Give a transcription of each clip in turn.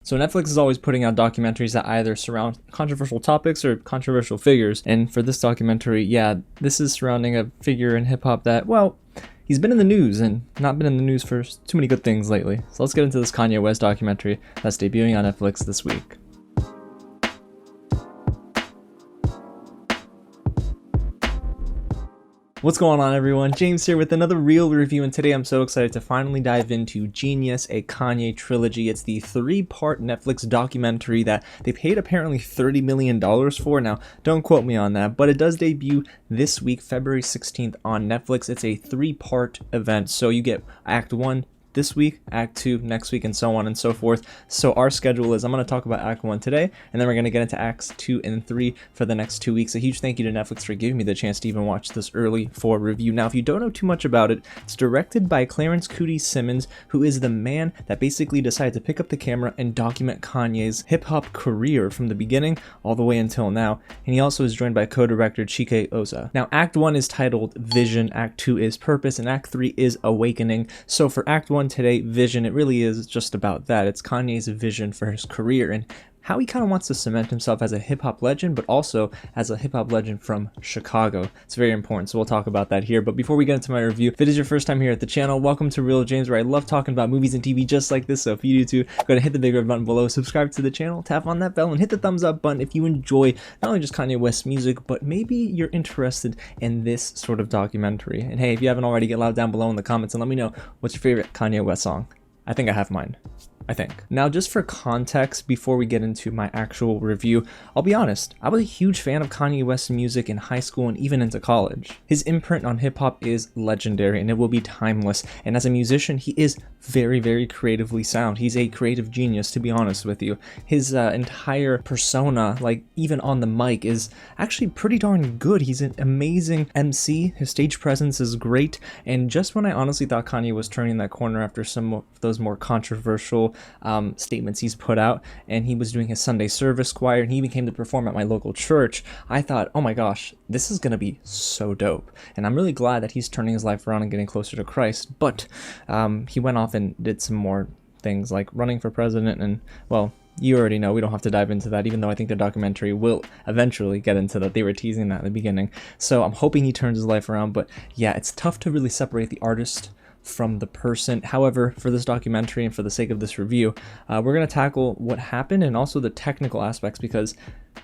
So Netflix is always putting out documentaries that either surround controversial topics or controversial figures. And for this documentary, yeah, this is surrounding a figure in hip hop that, well, he's been in the news and not been in the news for too many good things lately. So let's get into this Kanye West documentary that's debuting on Netflix this week. What's going on, everyone? James here with another real review, and today I'm so excited to finally dive into Genius, a Kanye Trilogy. It's the 3-part Netflix documentary that they paid apparently $30 million for. Now, don't quote me on that, but it does debut this week, February 16th on Netflix. It's a 3-part event, so you get Act 1 this week, Act 2 next week, and so on and so forth. So our schedule is I'm going to talk about Act 1 today, and then we're going to get into Acts 2 and 3 for the next 2 weeks. A huge thank you to Netflix for giving me the chance to even watch this early for review. Now, if you don't know too much about it, it's directed by Clarence Coodie Simmons, who is the man that basically decided to pick up the camera and document Kanye's hip-hop career from the beginning all the way until now. And he also is joined by co-director Chike Ozah. Now, Act 1 is titled Vision, Act 2 is Purpose, and Act 3 is Awakening. So for Act 1 today, Vision, it really is just about that. It's Kanye's vision for his career and how he kind of wants to cement himself as a hip-hop legend, but also as a hip-hop legend from Chicago. It's very important, so we'll talk about that here. But before we get into my review, if it is your first time here at the channel, welcome to Real James, where I love talking about movies and TV just like this. So if you do too, go ahead and hit the big red button below, subscribe to the channel, tap on that bell, and hit the thumbs up button if you enjoy not only just Kanye West music, but maybe you're interested in this sort of documentary. And hey, if you haven't already, get loud down below in the comments and let me know what's your favorite Kanye West song. I think I have mine. I think. Now, just for context, before we get into my actual review, I'll be honest, I was a huge fan of Kanye West's music in high school and even into college. His imprint on hip-hop is legendary and it will be timeless, and as a musician, he is very, very creatively sound. He's a creative genius, to be honest with you. His entire persona, like even on the mic, is actually pretty darn good. He's an amazing MC, his stage presence is great, and just when I honestly thought Kanye was turning that corner after some of those more controversial statements he's put out, and he was doing his Sunday service choir, and he even came to perform at my local church, I thought, oh my gosh, this is gonna be so dope. And I'm really glad that he's turning his life around and getting closer to Christ. But he went off and did some more things like running for president, and well, you already know, we don't have to dive into that, even though I think the documentary will eventually get into that. They were teasing that in the beginning, so I'm hoping he turns his life around. But yeah, it's tough to really separate the artist from the person. However, for this documentary and for the sake of this review, we're going to tackle what happened and also the technical aspects, because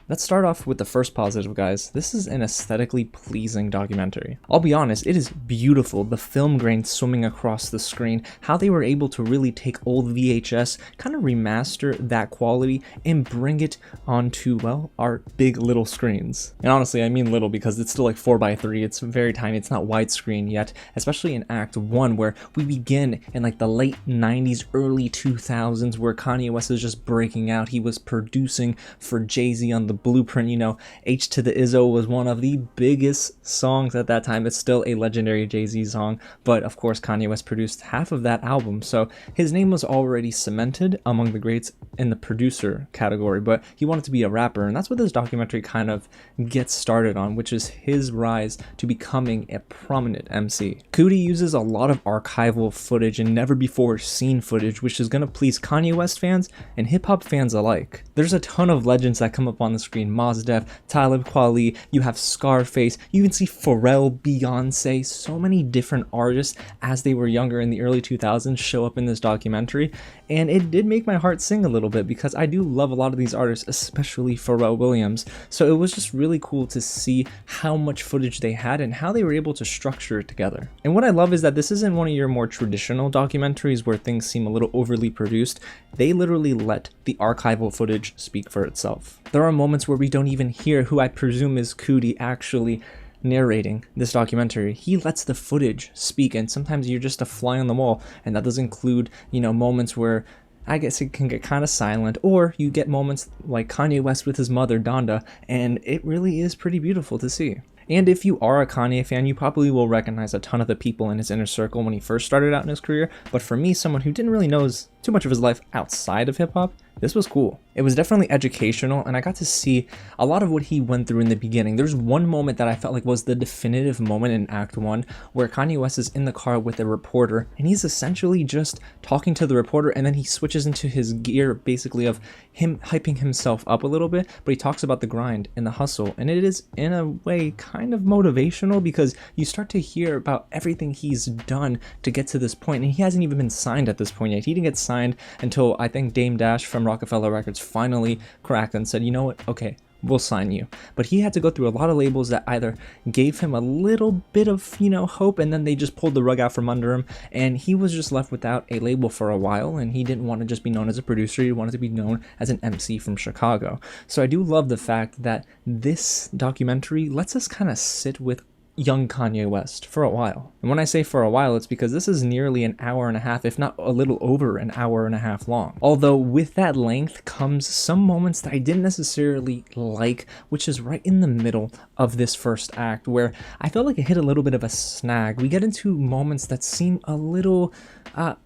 let's start off with the first positive, guys. This is an aesthetically pleasing documentary. I'll be honest, it is beautiful. The film grain swimming across the screen, how they were able to really take old VHS, kind of remaster that quality and bring it onto, well, our big little screens. And honestly, I mean little because it's still like 4:3. It's very tiny. It's not widescreen yet, especially in Act 1, where we begin in like the late 90s, early 2000s, where Kanye West is just breaking out. He was producing for Jay-Z on the Blueprint. You know, H to the Izzo was one of the biggest songs at that time. It's still a legendary Jay-Z song, but of course Kanye West produced half of that album, so his name was already cemented among the greats in the producer category, but he wanted to be a rapper, and that's what this documentary kind of gets started on, which is his rise to becoming a prominent MC. Coodie uses a lot of archival footage and never before seen footage, which is going to please Kanye West fans and hip-hop fans alike. There's a ton of legends that come up on the screen. Mos Def, Talib Kweli, you have Scarface, you even see Pharrell, Beyonce, so many different artists as they were younger in the early 2000s show up in this documentary, and it did make my heart sing a little bit because I do love a lot of these artists, especially Pharrell Williams. So it was just really cool to see how much footage they had and how they were able to structure it together. And what I love is that this isn't one of your more traditional documentaries where things seem a little overly produced. They literally let the archival footage speak for itself. There are moments where we don't even hear who I presume is Coodie actually narrating this documentary. He lets the footage speak, and sometimes you're just a fly on the wall, and that does include, you know, moments where I guess it can get kind of silent, or you get moments like Kanye West with his mother Donda, and it really is pretty beautiful to see. And if you are a Kanye fan, you probably will recognize a ton of the people in his inner circle when he first started out in his career, but for me, someone who didn't really know his too much of his life outside of hip hop, this was cool. It was definitely educational, and I got to see a lot of what he went through in the beginning. There's one moment that I felt like was the definitive moment in Act 1 where Kanye West is in the car with a reporter, and he's essentially just talking to the reporter, and then he switches into his gear basically of him hyping himself up a little bit, but he talks about the grind and the hustle, and it is in a way kind of motivational because you start to hear about everything he's done to get to this point, and he hasn't even been signed at this point yet. He didn't get signed until I think Dame Dash from Rockefeller Records finally cracked and said, you know what, okay, we'll sign you. But he had to go through a lot of labels that either gave him a little bit of, hope, and then they just pulled the rug out from under him, and he was just left without a label for a while, and he didn't want to just be known as a producer, he wanted to be known as an MC from Chicago. So I do love the fact that this documentary lets us kind of sit with young Kanye West for a while. And when I say for a while, it's because this is nearly an hour and a half, if not a little over an hour and a half long. Although with that length comes some moments that I didn't necessarily like, which is right in the middle of this first act, where I felt like it hit a little bit of a snag. We get into moments that seem a little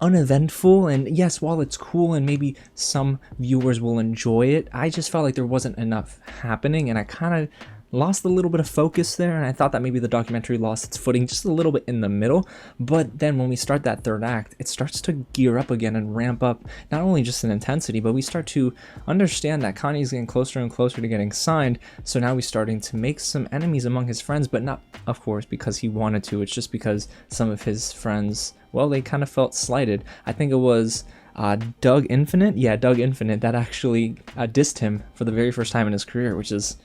uneventful, and yes, while it's cool and maybe some viewers will enjoy it, I just felt like there wasn't enough happening, and I kind of lost a little bit of focus there, and I thought that maybe the documentary lost its footing just a little bit in the middle. But then when we start that third act, it starts to gear up again and ramp up, not only just in intensity, but we start to understand that Kanye's getting closer and closer to getting signed. So now he's starting to make some enemies among his friends, but not, of course, because he wanted to. It's just because some of his friends, well, they kind of felt slighted. I think it was Doug Infinite, that actually dissed him for the very first time in his career, which is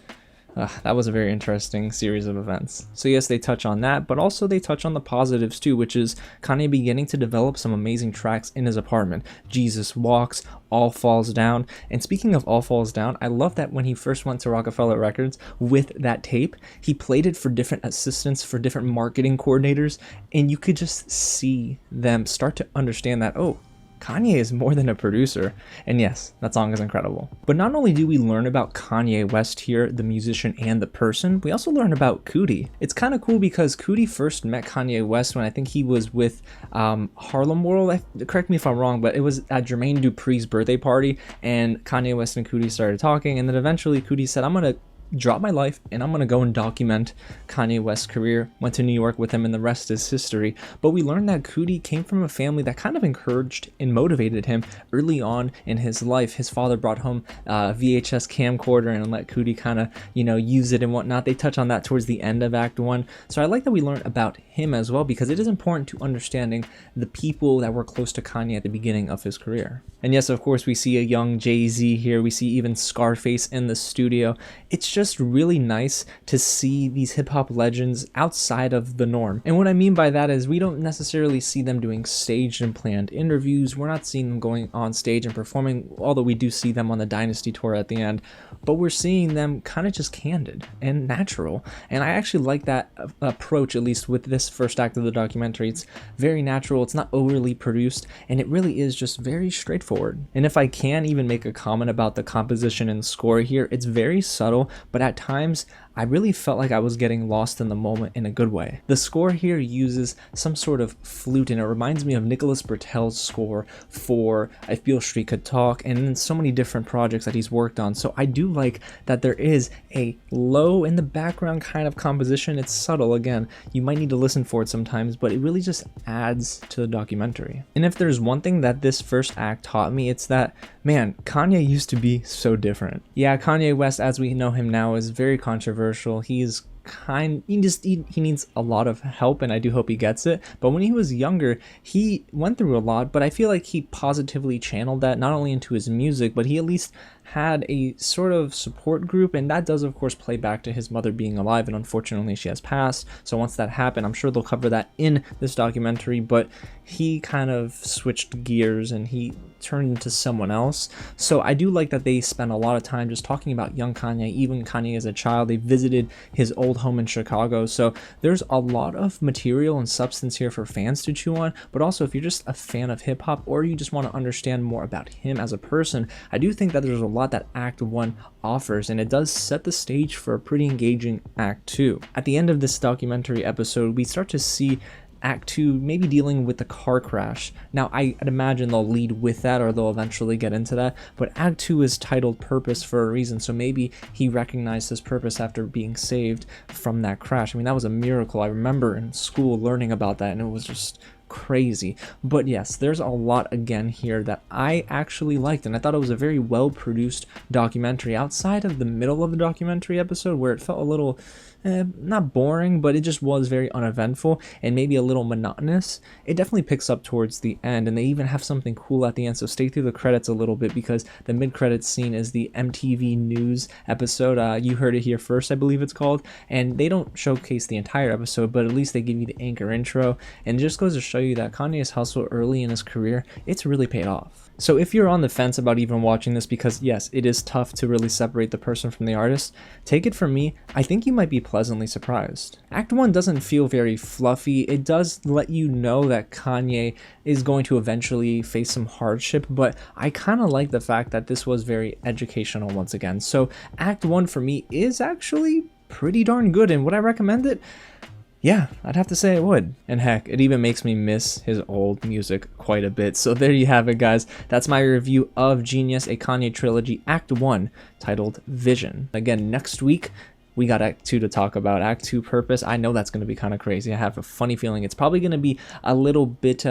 that was a very interesting series of events. So yes, they touch on that, but also they touch on the positives too, which is Kanye beginning to develop some amazing tracks in his apartment. Jesus Walks, All Falls Down. And speaking of All Falls Down, I love that when he first went to Rockefeller Records with that tape, he played it for different assistants, for different marketing coordinators, and you could just see them start to understand that, oh, Kanye is more than a producer. And yes, that song is incredible. But not only do we learn about Kanye West here, the musician and the person, we also learn about Coodie. It's kind of cool because Coodie first met Kanye West when I think he was with Harlem World. Correct me if I'm wrong, but it was at Jermaine Dupri's birthday party, and Kanye West and Coodie started talking, and then eventually Coodie said, I'm gonna drop my life and I'm gonna go and document Kanye West's career. Went to New York with him, and the rest is history. But we learned that Coodie came from a family that kind of encouraged and motivated him early on in his life. His father brought home a VHS camcorder and let Coodie kind of, use it and whatnot. They touch on that towards the end of Act 1. So I like that we learn about him as well, because it is important to understanding the people that were close to Kanye at the beginning of his career. And yes, of course, we see a young Jay-Z here. We see even Scarface in the studio. It's just really nice to see these hip-hop legends outside of the norm. And what I mean by that is we don't necessarily see them doing staged and planned interviews. We're not seeing them going on stage and performing, although we do see them on the Dynasty tour at the end. But we're seeing them kind of just candid and natural. And I actually like that approach, at least with this first act of the documentary. It's very natural, it's not overly produced, and it really is just very straightforward. And if I can even make a comment about the composition and score here, it's very subtle, but at times I really felt like I was getting lost in the moment in a good way. The score here uses some sort of flute, and it reminds me of Nicholas Bertel's score for If Beale Street Could Talk, and then so many different projects that he's worked on. So I do like that there is a low in the background kind of composition. It's subtle, again, you might need to listen for it sometimes, but it really just adds to the documentary. And if there's one thing that this first act taught me, it's that, man, Kanye used to be so different. Yeah, Kanye West, as we know him now, is very controversial. He's he needs a lot of help, and I do hope he gets it. But when he was younger, he went through a lot, but I feel like he positively channeled that not only into his music, but he at least had a sort of support group, and that does of course play back to his mother being alive, and unfortunately she has passed. So once that happened, I'm sure they'll cover that in this documentary, but he kind of switched gears and he turned into someone else. So I do like that they spend a lot of time just talking about young Kanye, even Kanye as a child. They visited his old home in Chicago, so there's a lot of material and substance here for fans to chew on. But also, if you're just a fan of hip-hop, or you just want to understand more about him as a person, I do think that there's a lot that Act 1 offers, and it does set the stage for a pretty engaging Act 2. At the end of this documentary episode, we start to see Act 2 maybe dealing with the car crash. Now I'd imagine they'll lead with that, or they'll eventually get into that, but Act 2 is titled Purpose for a reason, so maybe he recognized his purpose after being saved from that crash. I mean, that was a miracle. I remember in school learning about that, and it was just crazy. But yes, there's a lot again here that I actually liked, and I thought it was a very well produced documentary outside of the middle of the documentary episode where it felt a little not boring, but it just was very uneventful and maybe a little monotonous. It definitely picks up towards the end, and they even have something cool at the end, so stay through the credits a little bit, because the mid-credits scene is the MTV News episode. You heard it here first, I believe it's called, and they don't showcase the entire episode, but at least they give you the anchor intro, and it just goes to show you that Kanye's hustle early in his career, it's really paid off. So if you're on the fence about even watching this, because yes, it is tough to really separate the person from the artist, take it from me, I think you might be pleasantly surprised. Act 1 doesn't feel very fluffy. It does let you know that Kanye is going to eventually face some hardship, but I kind of like the fact that this was very educational once again. So Act 1 for me is actually pretty darn good, and would I recommend it? Yeah, I'd have to say it would. And heck, it even makes me miss his old music quite a bit. So there you have it, guys. That's my review of Genius, a Kanye Trilogy, Act 1, titled Vision. Again, next week, we got Act 2 to talk about. Act 2 Purpose. I know that's going to be kind of crazy. I have a funny feeling it's probably going to be a little bit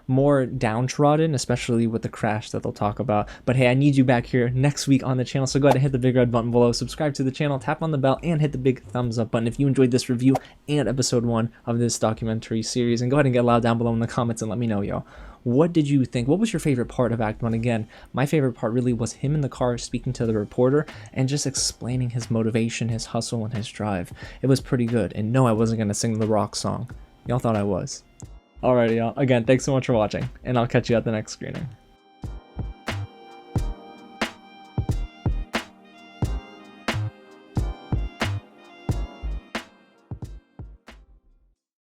more downtrodden, especially with the crash that they'll talk about. But hey, I need you back here next week on the channel, so go ahead and hit the big red button below, subscribe to the channel, tap on the bell, and hit the big thumbs up button if you enjoyed this review and episode 1 of this documentary series. And go ahead and get loud down below in the comments and let me know, yo. What did you think? What was your favorite part of Act 1? Again, my favorite part really was him in the car speaking to the reporter and just explaining his motivation, his hustle, and his drive. It was pretty good. And no, I wasn't going to sing the rock song. Y'all thought I was. Alrighty, y'all. Again, thanks so much for watching, and I'll catch you at the next screening.